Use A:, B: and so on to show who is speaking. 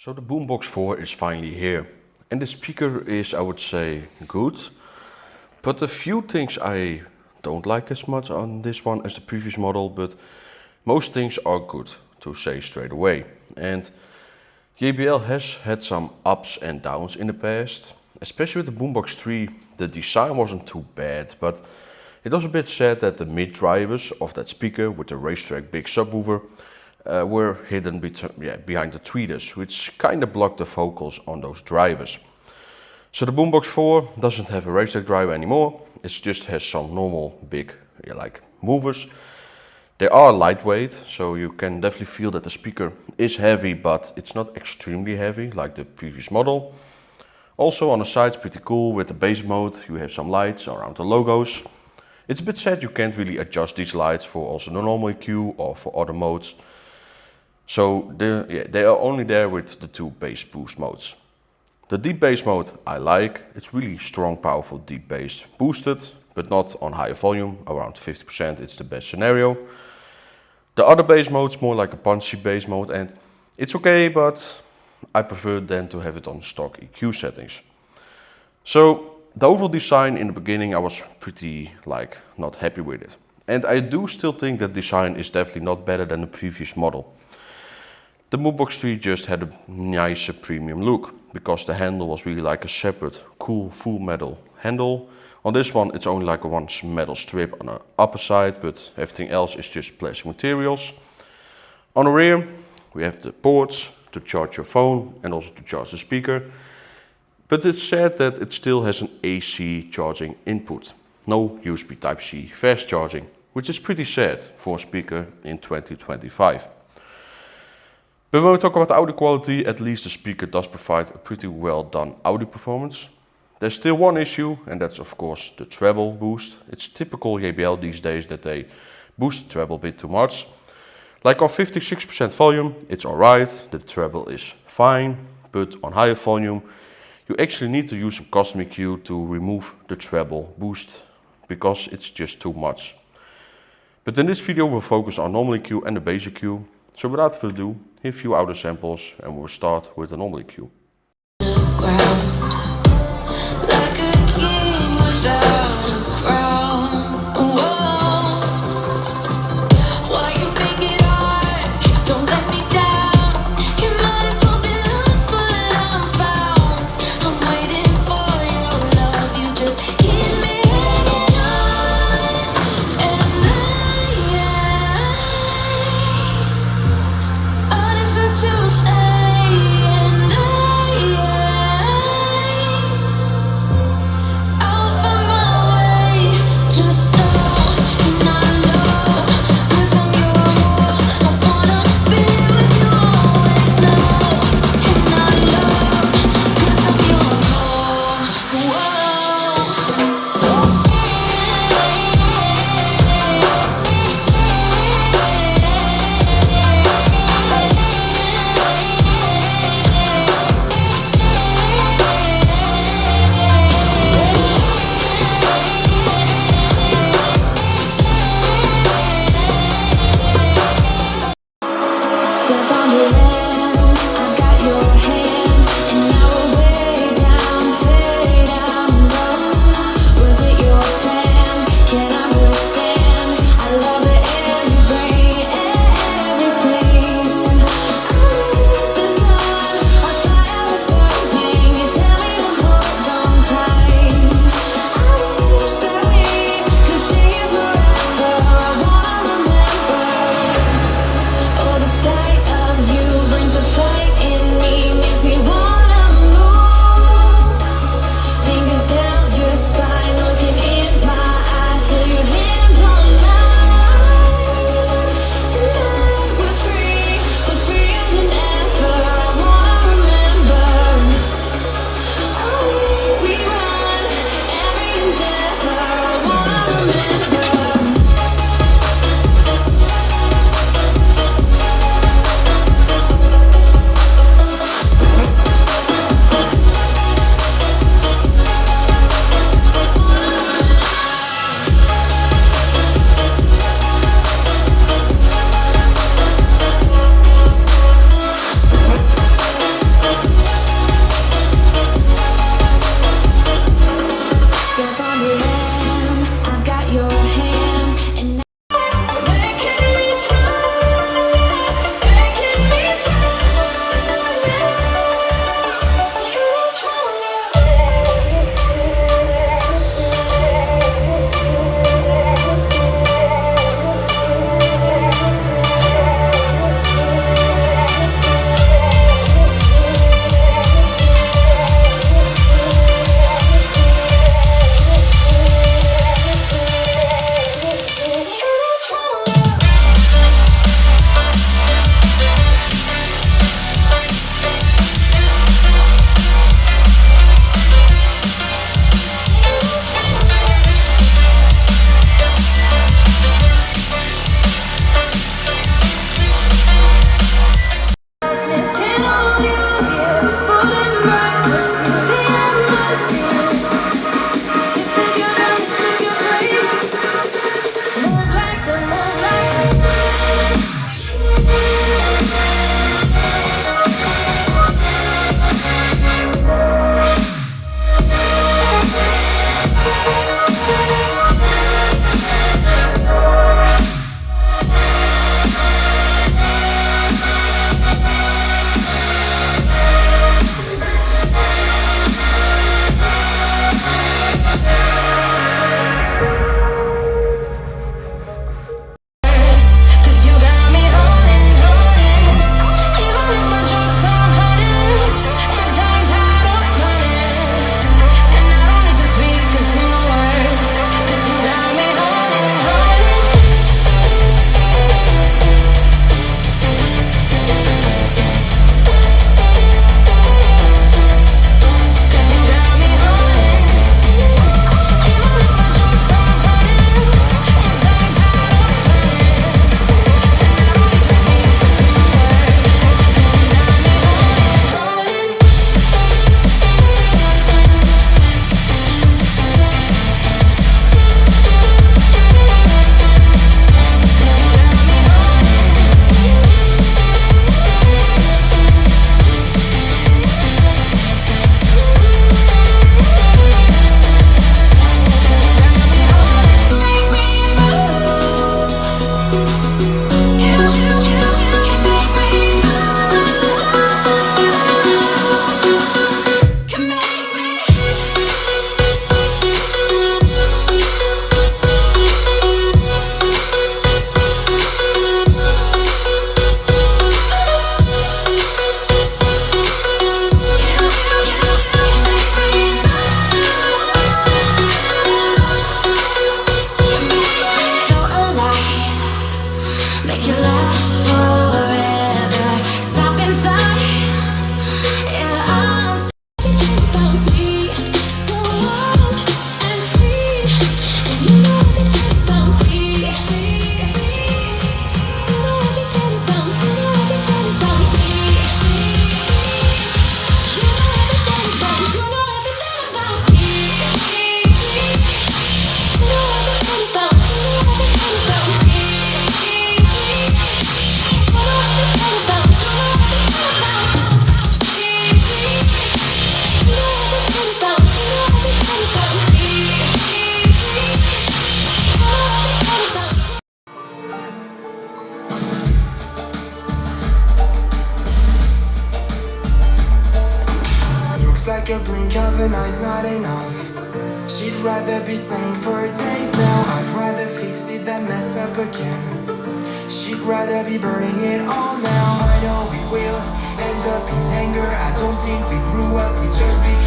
A: So the Boombox 4 is finally here, and the speaker is, I would say, good, but a few things I don't like as much on this one as the previous model, but most things are good, to say straight away. And JBL has had some ups and downs in the past, especially with the Boombox 3. The design wasn't too bad, but it was a bit sad that the mid drivers of that speaker with the racetrack big subwoofer were hidden behind the tweeters, which kind of blocked the vocals on those drivers. So the Boombox 4 doesn't have a racetrack driver anymore, it just has some normal big movers. They are lightweight, so you can definitely feel that the speaker is heavy, but it's not extremely heavy like the previous model. Also on the sides, pretty cool with the bass mode, you have some lights around the logos. It's a bit sad you can't really adjust these lights for also the normal EQ or for other modes. So they are only there with the two bass boost modes. The deep bass mode I like, it's really strong, powerful deep bass, boosted, but not on higher volume, around 50% it's the best scenario. The other bass mode is more like a punchy bass mode, and it's okay, but I prefer then to have it on stock EQ settings. So the overall design in the beginning I was pretty not happy with it. And I do still think that design is definitely not better than the previous model. The Boombox 3 just had a nicer premium look, because the handle was really like a separate, cool, full metal handle. On this one it's only like one metal strip on the upper side, but everything else is just plastic materials. On the rear we have the ports to charge your phone and also to charge the speaker. But it's sad that it still has an AC charging input. No USB Type-C fast charging, which is pretty sad for a speaker in 2025. But when we talk about the audio quality, at least the speaker does provide a pretty well done audio performance. There's still one issue, and that's of course the treble boost. It's typical JBL these days that they boost the treble a bit too much. Like on 56% volume, it's alright, the treble is fine, but on higher volume, you actually need to use some custom EQ to remove the treble boost, because it's just too much. But in this video we'll focus on normal EQ and the bass EQ. So without further ado, here are a few audio samples and we'll start with the normal EQ.
B: To stay and Looks like a blink of an eye's not enough. She'd rather be staying for days now. I'd rather fix it than mess up again. She'd rather be burning it all now. I know we will end up in anger. I don't think we grew up, we just began.